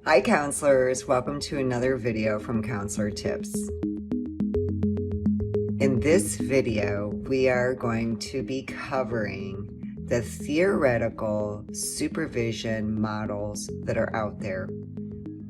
Hi counselors, welcome to another video from Counselor Tips. In this video, we are going to be covering the theoretical supervision models that are out there.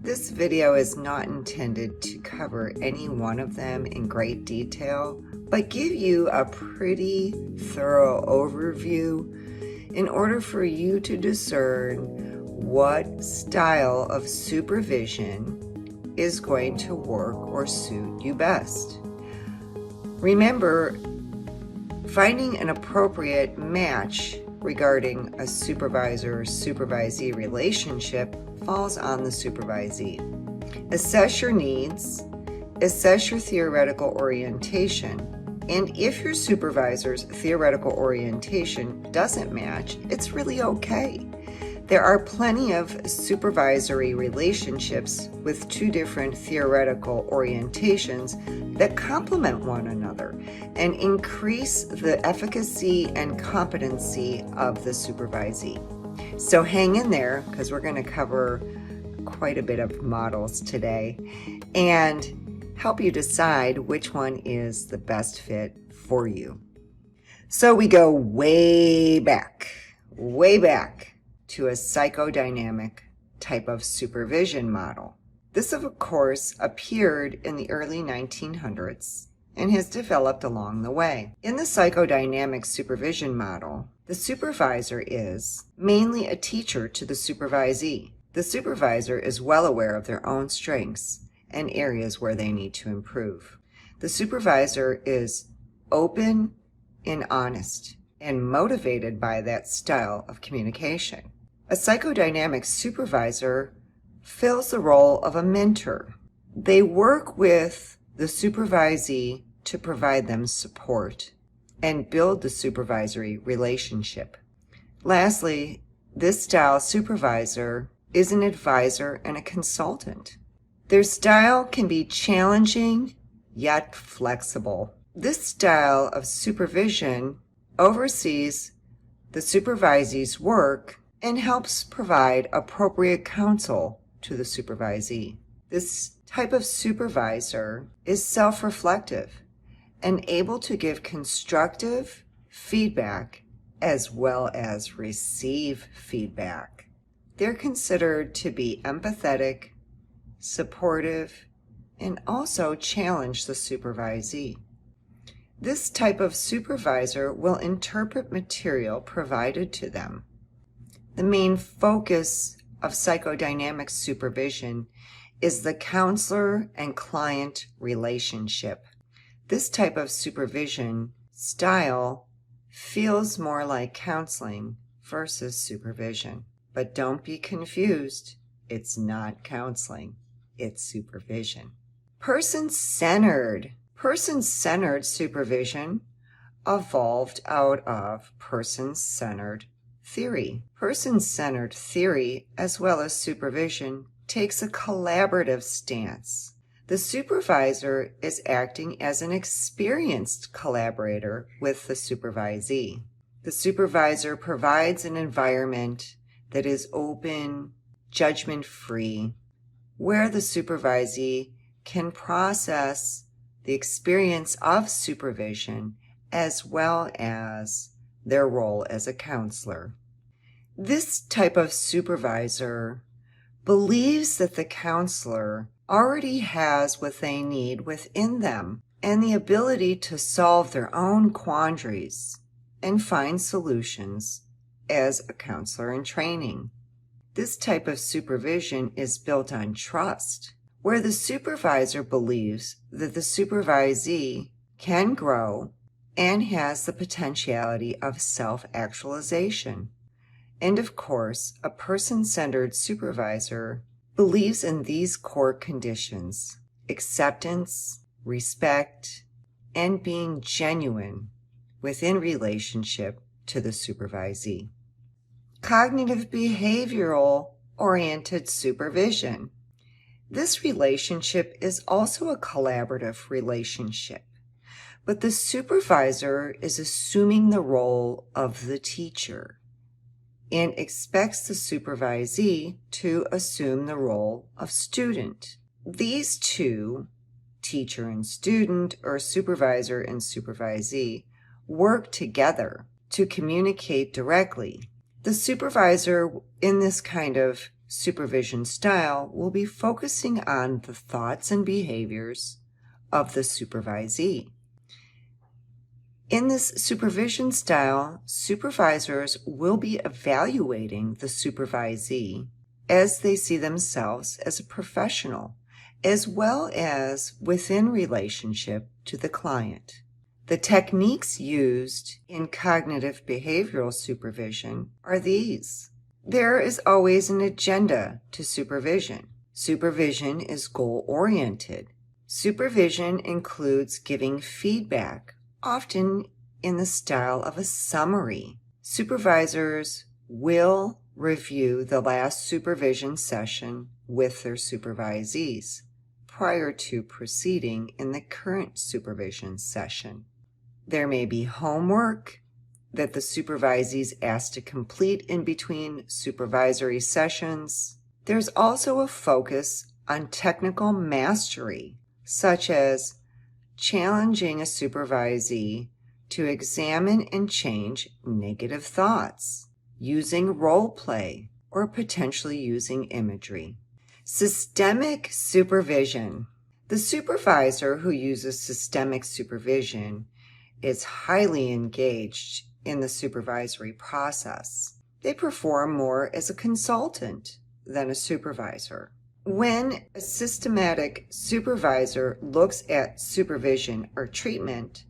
This video is not intended to cover any one of them in great detail, but give you a pretty thorough overview in order for you to discern what style of supervision is going to work or suit you best. Remember, finding an appropriate match regarding a supervisor-supervisee relationship falls on the supervisee. Assess your needs, assess your theoretical orientation, and if your supervisor's theoretical orientation doesn't match, it's really okay. There are plenty of supervisory relationships with two different theoretical orientations that complement one another and increase the efficacy and competency of the supervisee. So hang in there, because we're going to cover quite a bit of models today and help you decide which one is the best fit for you. So we go way back to a psychodynamic type of supervision model. This, of course, appeared in the early 1900s and has developed along the way. In the psychodynamic supervision model, the supervisor is mainly a teacher to the supervisee. The supervisor is well aware of their own strengths and areas where they need to improve. The supervisor is open and honest and motivated by that style of communication. A psychodynamic supervisor fills the role of a mentor. They work with the supervisee to provide them support and build the supervisory relationship. Lastly, this style supervisor is an advisor and a consultant. Their style can be challenging yet flexible. This style of supervision oversees the supervisee's work and helps provide appropriate counsel to the supervisee. This type of supervisor is self-reflective and able to give constructive feedback as well as receive feedback. They're considered to be empathetic, supportive, and also challenge the supervisee. This type of supervisor will interpret material provided to them. The main focus of psychodynamic supervision is the counselor and client relationship. This type of supervision style feels more like counseling versus supervision. But don't be confused. It's not counseling. It's supervision. Person-centered supervision evolved out of person-centered theory. Person-centered theory, as well as supervision, takes a collaborative stance. The supervisor is acting as an experienced collaborator with the supervisee. The supervisor provides an environment that is open, judgment-free, where the supervisee can process the experience of supervision as well as their role as a counselor. This type of supervisor believes that the counselor already has what they need within them and the ability to solve their own quandaries and find solutions as a counselor in training. This type of supervision is built on trust, where the supervisor believes that the supervisee can grow and has the potentiality of self-actualization. And of course, a person-centered supervisor believes in these core conditions: acceptance, respect, and being genuine within relationship to the supervisee. Cognitive behavioral oriented supervision. This relationship is also a collaborative relationship, but the supervisor is assuming the role of the teacher and expects the supervisee to assume the role of student. These two, teacher and student or supervisor and supervisee, work together to communicate directly. The supervisor in this kind of supervision style will be focusing on the thoughts and behaviors of the supervisee. In this supervision style, supervisors will be evaluating the supervisee as they see themselves as a professional, as well as within relationship to the client. The techniques used in cognitive behavioral supervision are these. There is always an agenda to supervision. Supervision is goal-oriented. Supervision includes giving feedback, often in the style of a summary. Supervisors will review the last supervision session with their supervisees prior to proceeding in the current supervision session. There may be homework that the supervisee is asked to complete in between supervisory sessions. There's also a focus on technical mastery, such as challenging a supervisee to examine and change negative thoughts, using role play, or potentially using imagery. Systemic supervision. The supervisor who uses systemic supervision is highly engaged in the supervisory process. They perform more as a consultant than a supervisor. When a systematic supervisor looks at supervision or treatment,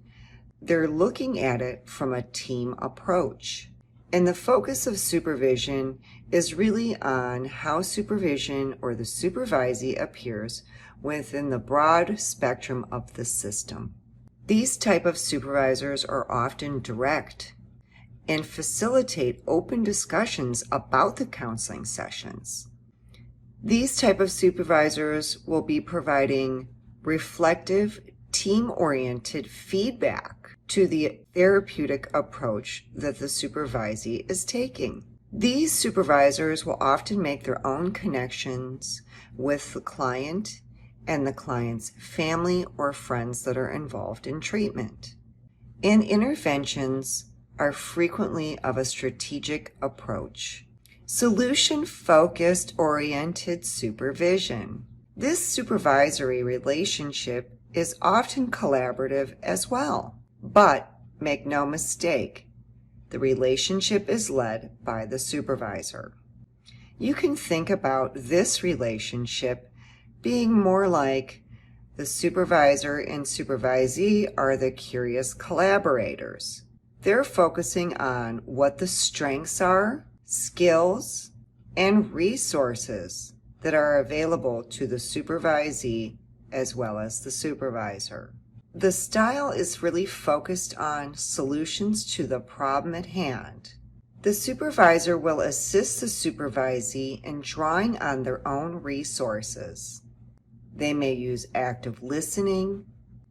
they're looking at it from a team approach. And the focus of supervision is really on how supervision or the supervisee appears within the broad spectrum of the system. These type of supervisors are often direct and facilitate open discussions about the counseling sessions. These type of supervisors will be providing reflective, team-oriented feedback to the therapeutic approach that the supervisee is taking. These supervisors will often make their own connections with the client and the client's family or friends that are involved in treatment. And interventions are frequently of a strategic approach. Solution-focused oriented supervision. This supervisory relationship is often collaborative as well, but make no mistake, the relationship is led by the supervisor. You can think about this relationship being more like the supervisor and supervisee are the curious collaborators. They're focusing on what the strengths are, skills, and resources that are available to the supervisee as well as the supervisor. The style is really focused on solutions to the problem at hand. The supervisor will assist the supervisee in drawing on their own resources. They may use active listening,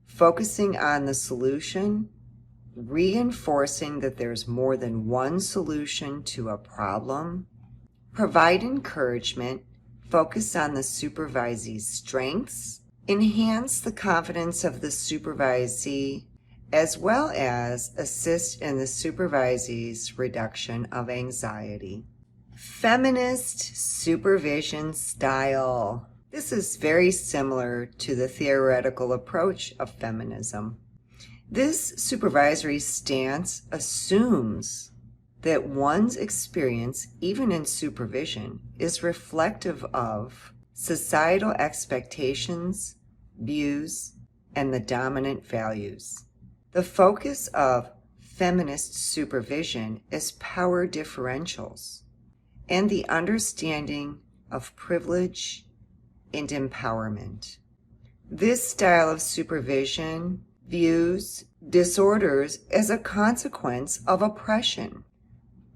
focusing on the solution, reinforcing that there's more than one solution to a problem, provide encouragement, focus on the supervisee's strengths, enhance the confidence of the supervisee, as well as assist in the supervisee's reduction of anxiety. Feminist supervision style. This is very similar to the theoretical approach of feminism. This supervisory stance assumes that one's experience, even in supervision, is reflective of societal expectations, views, and the dominant values. The focus of feminist supervision is power differentials and the understanding of privilege and empowerment. This style of supervision views disorders as a consequence of oppression.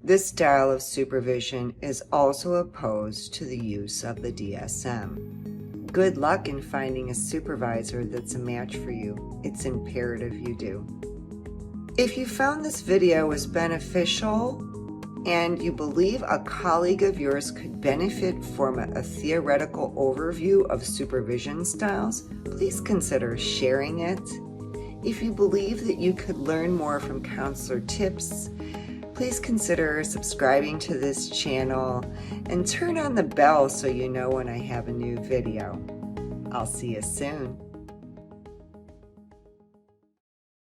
This style of supervision is also opposed to the use of the DSM. Good luck in finding a supervisor that's a match for you. It's imperative you do. If you found this video was beneficial and you believe a colleague of yours could benefit from a theoretical overview of supervision styles, please consider sharing it. If you believe that you could learn more from counselor tips, please consider subscribing to this channel and turn on the bell so you know when I have a new video. I'll see you soon.